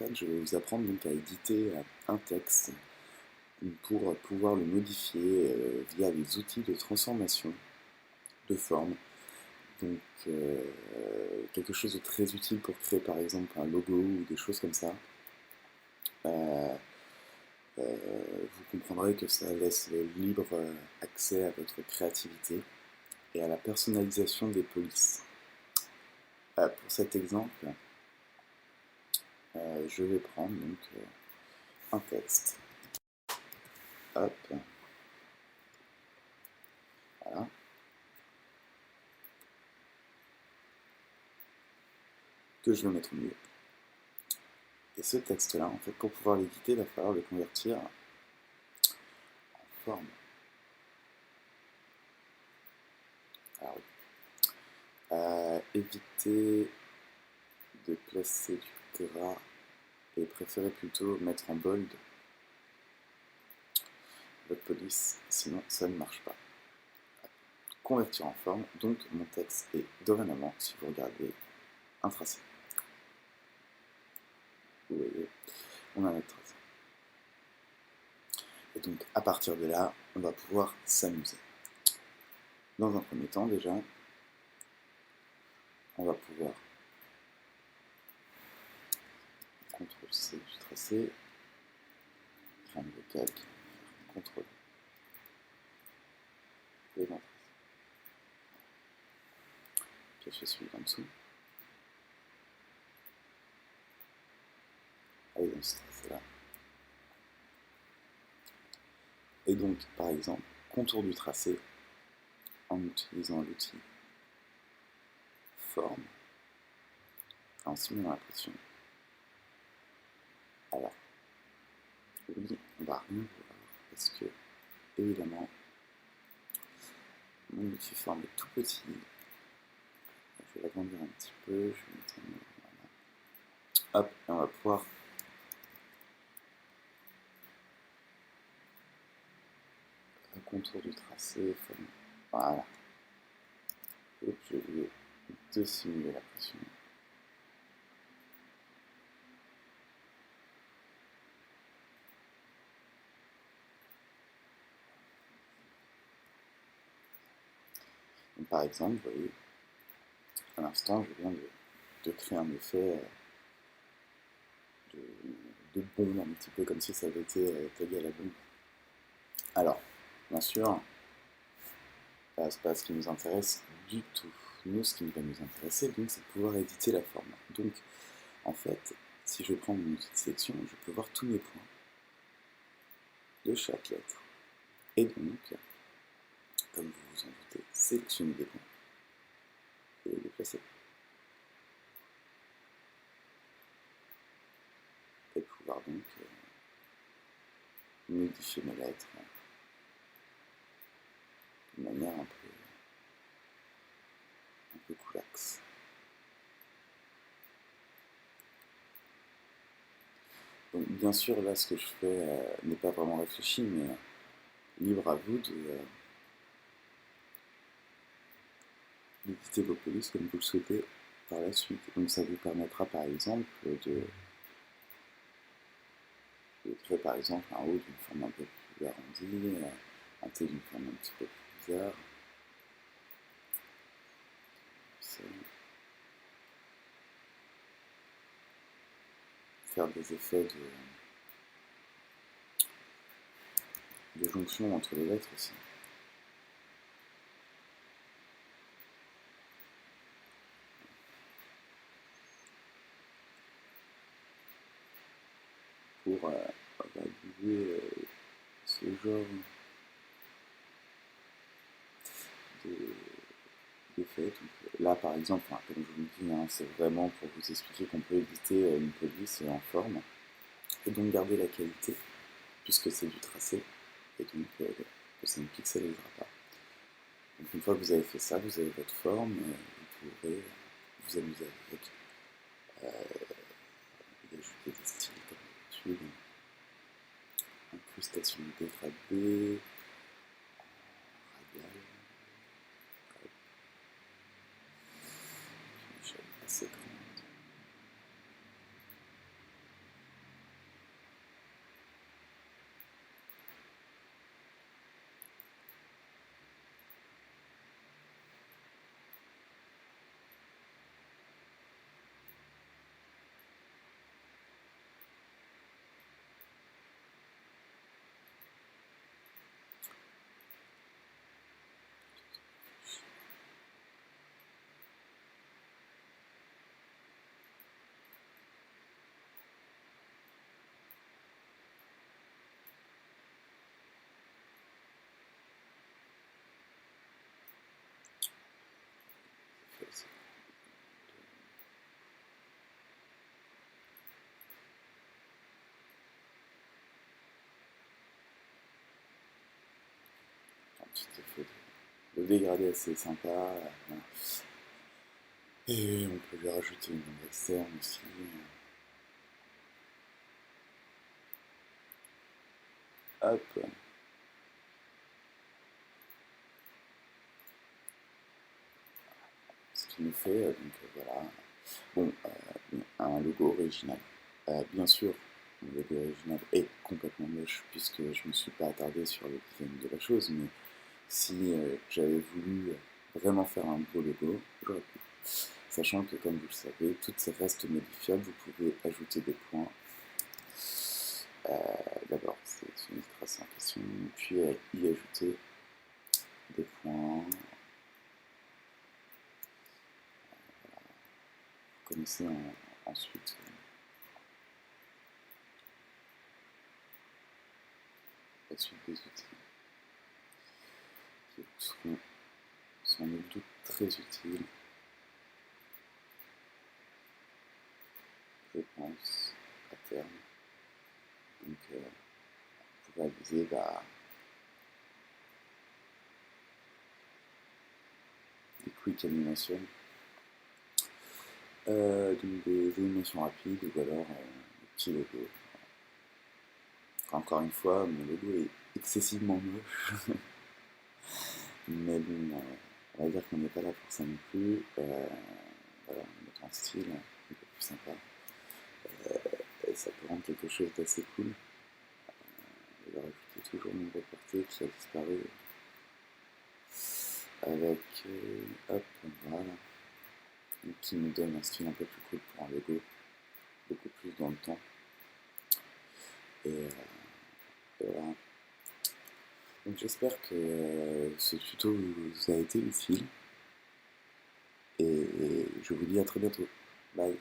fait, je vais vous apprendre donc à éditer un texte pour pouvoir le modifier via les outils de transformation de forme. Donc quelque chose de très utile pour créer par exemple un logo ou des choses comme ça. Vous comprendrez que ça laisse libre accès à votre créativité et à la personnalisation des polices. Pour cet exemple, je vais prendre donc un texte. Hop. Voilà. Que je vais mettre au milieu. Et ce texte-là, en fait, pour pouvoir l'éditer, il va falloir le convertir en forme. Alors, évitez de placer du gras et préférez plutôt mettre en bold votre police, sinon ça ne marche pas. Convertir en forme, donc mon texte est dorénavant, si vous regardez, un tracé. Vous voyez, on a notre tracé. Et donc à partir de là, on va pouvoir s'amuser. Dans un premier temps déjà, on va pouvoir CTRL-C du tracé, prendre le calque, CTRL et dans le tracé. Puis je fais celui en dessous. Allez dans ce tracé-là. Et donc, par exemple, contour du tracé en utilisant l'outil forme en simulant la pression. Alors, oui, on va rien voir parce que, évidemment, mon outil forme est tout petit. Je vais l'agrandir un petit peu, je vais mettre voilà. Hop, et on va pouvoir le contour du tracé, forme. Voilà. Et puis, je vais de simuler la pression. Donc, par exemple, vous voyez, à l'instant, je viens de créer un effet de bombe, un petit peu comme si ça avait été tagué à la bombe. Alors, bien sûr, c'est pas ce qui nous intéresse du tout. Nous, ce qui va nous intéresser, donc, c'est de pouvoir éditer la forme. Donc, en fait, si je prends mon outil de sélection, je peux voir tous mes points de chaque lettre. Et donc, comme vous vous en doutez, sélectionner des points et les déplacer. Et pouvoir donc modifier mes lettres de manière un peu coulax. Donc bien sûr, là, ce que je fais n'est pas vraiment réfléchi, mais libre à vous d'éditer vos polices comme vous le souhaitez par la suite. Donc ça vous permettra par exemple de créer par exemple un haut d'une forme un peu plus arrondie, un T d'une forme un petit peu plus bizarre. Faire des effets de jonction entre les lettres aussi. Pour réaliser ce genre d'effet. Donc, là par exemple, comme je vous le dis, c'est vraiment pour vous expliquer qu'on peut éditer une police en forme et donc garder la qualité puisque c'est du tracé et donc que ça ne pixelisera pas. Donc une fois que vous avez fait ça, vous avez votre forme et vous pourrez vous amuser avec. Ajouter des styles comme d'habitude, incrustation dégradée, radiale, une échelle assez grande. le dégradé assez sympa. Voilà. Et on peut lui rajouter une bande externe aussi. Hop. Ce qui nous fait, donc voilà. Bon, un logo original. Bien sûr, le logo original est complètement moche puisque je ne me suis pas attardé sur le design de la chose, mais si j'avais voulu vraiment faire un beau logo, j'aurais pu. Sachant que, comme vous le savez, toutes ces restent modifiables, vous pouvez ajouter des points. D'abord, c'est une trace en question, puis y ajouter des points. Vous connaissez ensuite la suite des outils qui vous seront sans nul doute très utiles, je pense, à terme. Donc, pour réaliser des quick animations, donc des animations rapides ou alors des petits logos. Encore une fois, mon logo est excessivement moche, mais bon, on va dire qu'on n'est pas là pour ça non plus. Voilà, mettre un style un peu plus sympa. Et ça peut rendre quelque chose d'assez cool. Je vais rajouter toujours mon reporté qui a disparu avec hop, voilà, qui nous donne un style un peu plus cool pour un logo, beaucoup plus dans le temps. Et voilà. Donc j'espère que ce tuto vous a été utile et je vous dis à très bientôt. Bye.